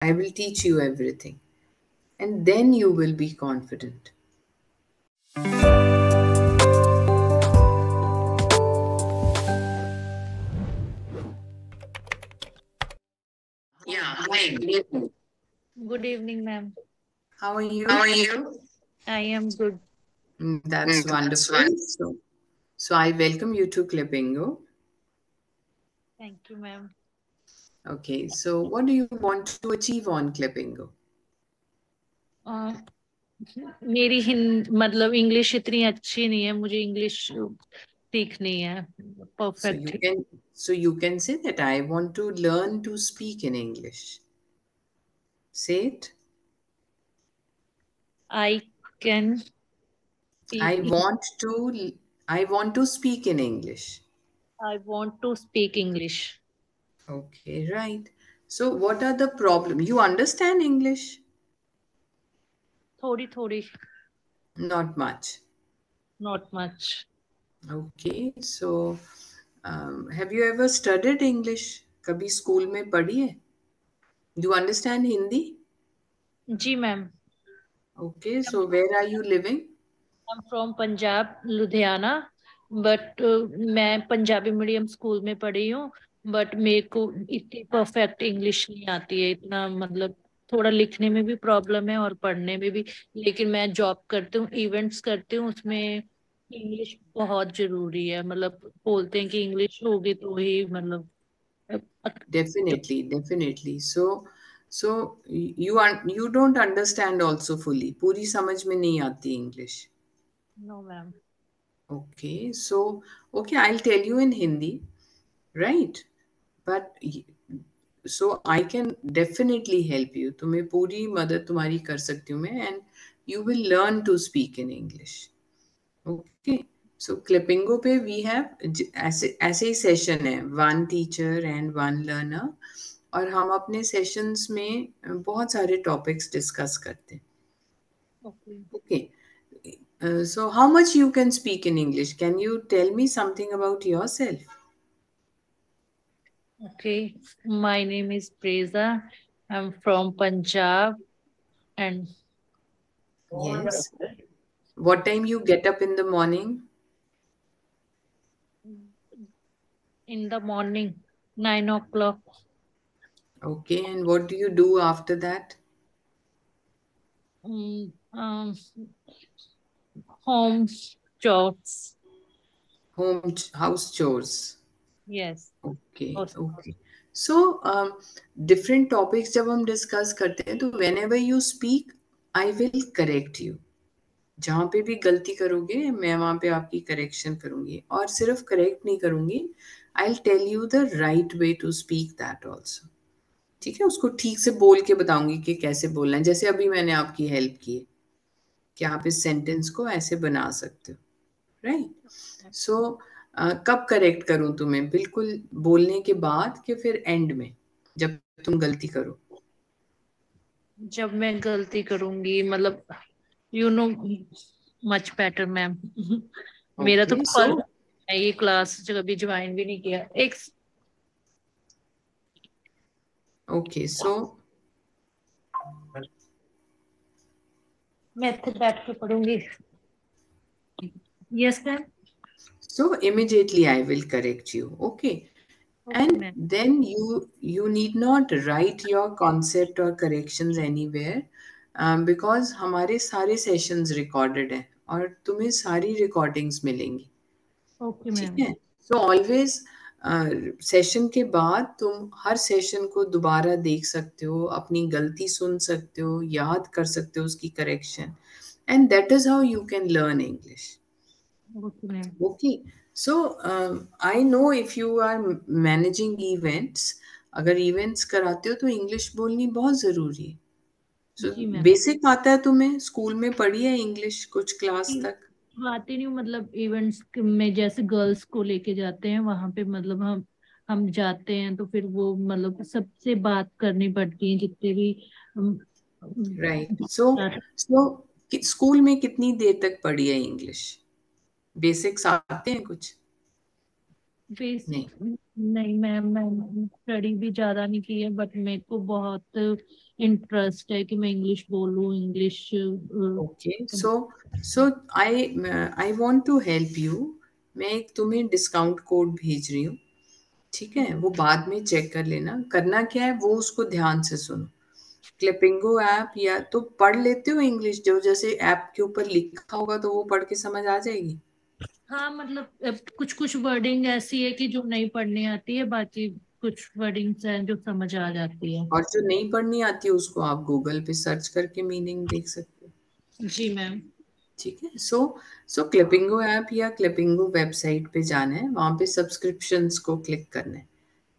I will teach you everything. And then you will be confident. Yeah, hi. Good evening. Good evening, ma'am. How are you? How are you? I am good. That's That's wonderful. one. So I welcome you to Clippingo. Thank you, ma'am. Okay, so what do you want to achieve on Clippingo? अ, मेरी मतलब English इतनी अच्छी नहीं है, मुझे English सीखनी है So you perfect. can so you can say that I want to learn to speak in English. Say it. I can I speak. want to I want to speak in English. I want to speak English. Okay, right. So what are the problem? You understand English? थोड़ी थोड़ी. Not much. Not much. Okay, so have you ever studied English? कभी school में पढ़ी है? Do you understand Hindi? जी ma'am. Okay, so where are you living? I'm from Punjab Ludhiana, but मैं Punjabi medium school में पढ़ी हूँ. बट मेरे को इतनी परफेक्ट इंग्लिश नहीं आती है, इतना मतलब थोड़ा लिखने में भी प्रॉब्लम है और पढ़ने में भी. लेकिन मैं जॉब करती हूँ, इवेंट्स करती हूँ, उसमें इंग्लिश बहुत जरूरी है. मतलब बोलते हैं कि इंग्लिश होगी तो ही मतलब. Definitely, definitely. So you don't understand also fully. पूरी समझ में नहीं आती English. No ma'am. Okay, so okay, I'll tell you in Hindi, right? But so I can definitely help you. तुम्हें पूरी मदद तुम्हारी कर सकती हूँ मैं, and you will learn to speak in English. Okay. So Clippingo पे we have ऐसे ऐसे ही सेशन है, one teacher and one learner, और हम अपने सेशंस में बहुत सारे टॉपिक्स डिस्कस करते हैं. Okay. Okay. So how much you can speak in English? Can you tell me something about yourself? Okay, my name is Preza. I'm from Punjab and Yes. What time you get up in the morning? in the morning 9 o'clock. Okay. And what do you do after that? um, um, home chores. House chores. Yes. Okay. House. Okay. So different topics जब हम discuss करते हैं तो whenever you speak, I will correct you. जहाँ पे भी गलती करोगे मैं वहाँ पे आपकी करेक्शन करूँगी, और सिर्फ करेक्ट नहीं करूँगी, I'll tell you the right way to speak that also. ठीक है, उसको ठीक से बोल के बताऊंगी कि कैसे बोलना है, जैसे अभी मैंने आपकी हेल्प की है कि आप इस सेंटेंस को ऐसे बना सकते हो. राइट. सो कब करेक्ट करूं तुम्हें, बिल्कुल बोलने के बाद कि फिर एंड में जब तुम गलती करो? जब मैं गलती करूंगी मतलब you know much better ma'am. मेरा तो ओके. सो फर्स्ट, मैं ये क्लास कभी ज्वाइन भी नहीं किया. एक ओके. सो मैं इतने बैठ के पढ़ूंगी. Yes ma'am. immediately I will correct you. Okay. Okay And ma'am. then you need not write your concept or corrections anywhere, because हमारे सारे सेशंस रिकॉर्डेड हैं और तुम्हें सारी रिकॉर्डिंग्स मिलेंगी. ओके ठीक मैम. है. सो ऑलवेज सेशन के बाद तुम हर सेशन को दोबारा देख सकते हो, अपनी गलती सुन सकते हो, याद कर सकते हो उसकी correction, and that is how you can learn English. Okay ma'am. Okay, so I know if you are managing events, अगर इवेंट्स कराते हो तो इंग्लिश बोलनी बहुत ज़रूरी है. सो जी मैम. बेसिक आता है तुम्हें, स्कूल में पढ़ी है इंग्लिश कुछ क्लास तक? आती नहीं हूँ, मतलब इवेंट्स में जैसे गर्ल्स को लेके जाते हैं वहां पे, मतलब हम जाते हैं तो फिर वो मतलब सबसे बात करनी पड़ती है जितने भी राइट. सो स्कूल में कितनी देर तक पढ़ी है इंग्लिश? बेसिक्स आते हैं कुछ? बेसिक नहीं? नहीं मैम, मैं स्टडी भी ज्यादा नहीं की है, बट मेरे को बहुत इंटरेस्ट है कि मैं इंग्लिश बोलूं, English. Okay, so so I I want to help you. मैं एक तुम्हें डिस्काउंट कोड भेज रही हूँ, ठीक है? वो बाद में चेक कर लेना। करना क्या है वो उसको ध्यान से सुनो। क्लिपिंगो ऐप या तो पढ़ लेते हो इंग्लिश, जो जैसे ऐप के ऊपर लिखा होगा तो वो पढ़ के समझ आ जाएगी। हाँ मतलब कुछ कुछ वर्डिंग ऐसी है कि जो नहीं पढ़नी आती है, बाकी कुछ वर्डिंग्स हैं जो समझ आ जाती है। और जो नहीं पढ़नी आती है उसको आप गूगल पे सर्च करके मीनिंग देख सकते हो। जी मैम। ठीक है। सो क्लिपिंगो ऐप या क्लिपिंगो वेबसाइट पे जाना है, वहाँ पे सब्सक्रिप्शंस को क्लिक करना है।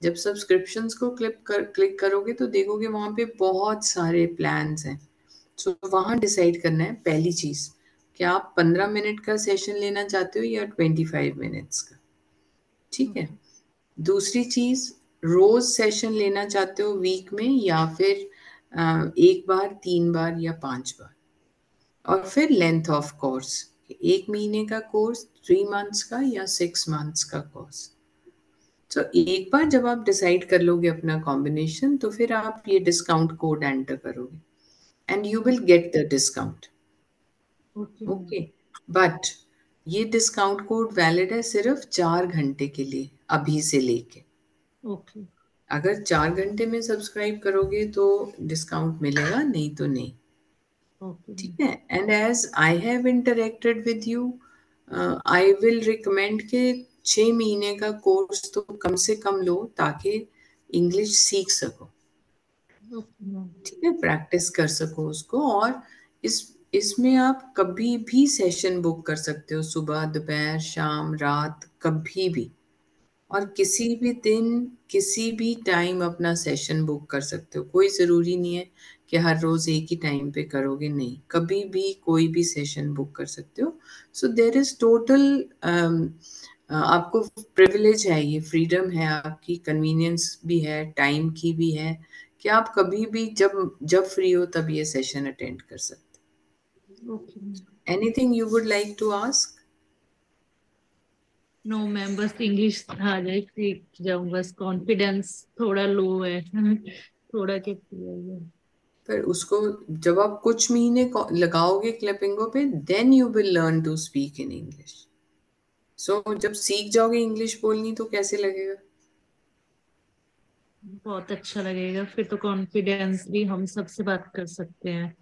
जब सब्सक्रिप्शंस को क्लिक करोगे तो देखोगे वहाँ पे बहुत सारे प्लान्स हैं। सो वहाँ डिसाइड करना है पहली चीज़, कि आप 15 मिनट का सेशन लेना चाहते हो या 25 मिनट्स का। ठीक है। दूसरी चीज़, रोज सेशन लेना चाहते हो वीक में, या फिर एक बार, 3 बार या 5 बार। और फिर लेंथ ऑफ कोर्स, 1 महीने का कोर्स, 3 मंथ्स का या 6 मंथ्स का कोर्स। तो एक बार जब आप डिसाइड कर लोगे अपना कॉम्बिनेशन, तो फिर आप ये डिस्काउंट कोड एंटर करोगे and you will get the discount. Okay ma'am. Okay, but ये डिस्काउंट कोड वैलिड है सिर्फ 4 घंटे के लिए, अभी से लेके। ओके। अगर 4 घंटे में सब्सक्राइब करोगे तो डिस्काउंट मिलेगा, नहीं तो नहीं। Okay ma'am. ठीक है। And as I have interacted with you, I will recommend के 6 महीने का कोर्स तो कम से कम लो, ताकि इंग्लिश सीख सको। Okay ma'am. ठीक है, प्रैक्टिस कर सको उसको। और इसमें आप कभी भी सेशन बुक कर सकते हो, सुबह, दोपहर, शाम, रात, कभी भी। और किसी भी दिन, किसी भी टाइम अपना सेशन बुक कर सकते हो। कोई ज़रूरी नहीं है कि हर रोज़ एक ही टाइम पे करोगे, नहीं, कभी भी कोई भी सेशन बुक कर सकते हो। सो देर इज़ टोटल, आपको प्रिविलेज है, ये फ्रीडम है आपकी, कन्वीनियंस भी है, टाइम की भी है, कि आप कभी भी जब जब फ्री हो तब ये सेशन अटेंड कर सकते ओके मैम। हो। Anything you would like to ask? No ma'am, बस इंग्लिश आ जाए सीख जाऊँ, बस कॉन्फिडेंस थोड़ा लो है। थोड़ा क्या किया है। फिर उसको जब आप कुछ महीने लगाओगे क्लिपिंगो पे, then you will learn to speak in English. So जब सीख जाओगे इंग्लिश बोलनी तो कैसे लगेगा? बहुत अच्छा लगेगा, फिर तो कॉन्फिडेंस भी हम सबसे बात कर सकते हैं।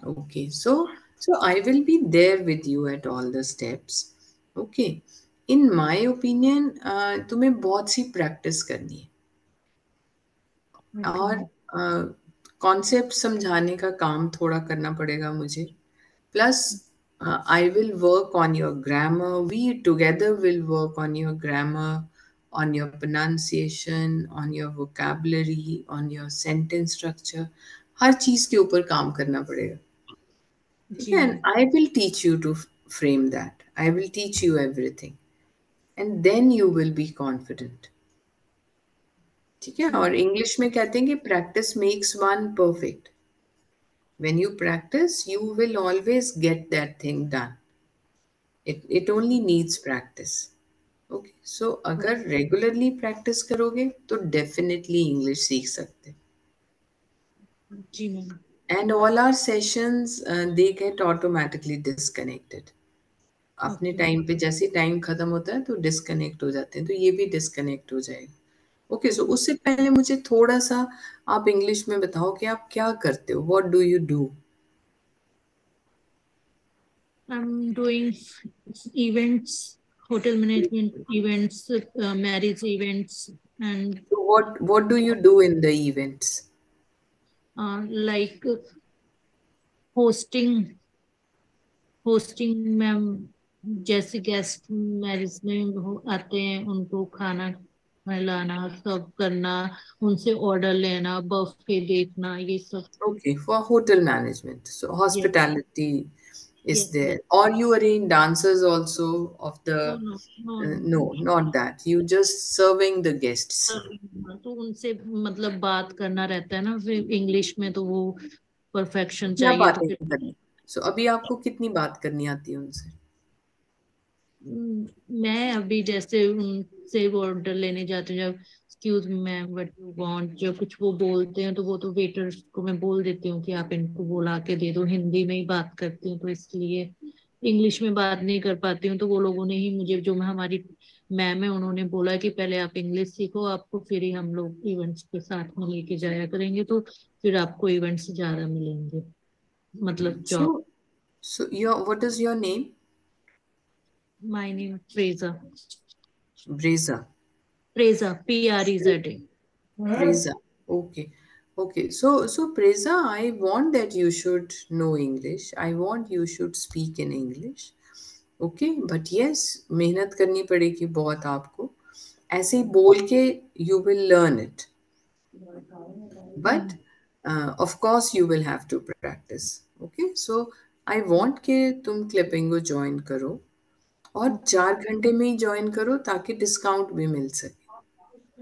Okay, so I will be there with you at all the steps. Okay, in my opinion तुम्हें बहुत सी प्रैक्टिस करनी है, ओके और मैम। कॉन्सेप्ट समझाने का काम थोड़ा करना पड़ेगा मुझे। Plus, I will work on your grammar. We together will work on your grammar, on your pronunciation, on your vocabulary, on your sentence structure. हर चीज़ के ऊपर काम करना पड़ेगा। ठीक जी है? Ma'am. And I will teach you to frame that. I will teach you everything. And then you will be confident. ठीक है? और इंग्लिश में कहते हैं कि practice makes one perfect. When you practice, you will always get that thing done. It only needs practice. Okay, so अगर regularly practice करोगे तो डेफिनेटली इंग्लिश सीख सकते। जी ma'am. And all our sessions they get automatically disconnected. अपने okay. Time पे जैसे time खत्म होता है तो डिस्कनेक्ट हो जाते हैं, तो ये भी डिस्कनेक्ट हो जाएगा। ओके, सो उससे पहले मुझे थोड़ा सा आप इंग्लिश में बताओ कि आप क्या करते हो, what do you do? I'm doing events, hotel management events, marriage events, and what do you do in the events? like hosting, hosting ma'am, जैसे गेस्ट मैरिज में आते हैं उनको खाना खिलाना, सब करना, उनसे ऑर्डर लेना, बफे देखना, ये सब। Okay, for hotel management. So yes. hospitality is yes there. Yes. Or you arrange dancers also of no the, no no no, not that. You just serving the guests. तो उनसे मतलब बात करना रहता है ना फिर इंग्लिश में, तो वो परफेक्शन क्या चाहिए तो बातें फिर। करनी? So अभी आपको कितनी बात करनी आती है उनसे? मैं अभी जैसे उनसे ऑर्डर लेने जाती हूँ, जब excuse me ma'am what you want, जो कुछ वो बोलते हैं तो वो तो वेटर्स को मैं बोल देती हूँ कि आप इनको बुला के दे दो। हिंदी में ही बात करती हूँ तो इसलिए इंग्लिश में बात नहीं कर पाती हूँ। तो वो लोगों ने ही मुझे, जो हमारी मैम है, उन्होंने बोला कि पहले आप इंग्लिश सीखो, आपको फिर ही हम लोग इवेंट्स के साथ में लेके जाया करेंगे, तो फिर आपको इवेंट्स ज्यादा मिलेंगे, मतलब job. So what is your name? My name Preza. Breza. Preza, PREZA। Preza. Okay. Okay. So Preza, I want that you should know English. I want you should speak in English. Okay. But yes, मेहनत करनी पड़ेगी बहुत आपको. ऐसे ही बोल के you will learn it. But of course you will have to practice. Okay. So I want कि तुम क्लिपिंगो ज्वाइन करो और 4 घंटे में ही ज्वाइन करो ताकि डिस्काउंट भी मिल सके.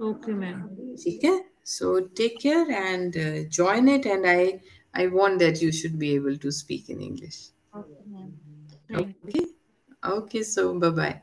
Okay ma'am. ठीक है. So take care and join it, and I want that you should be able to speak in English. Okay ma'am, thank you. Okay. Okay. So bye bye.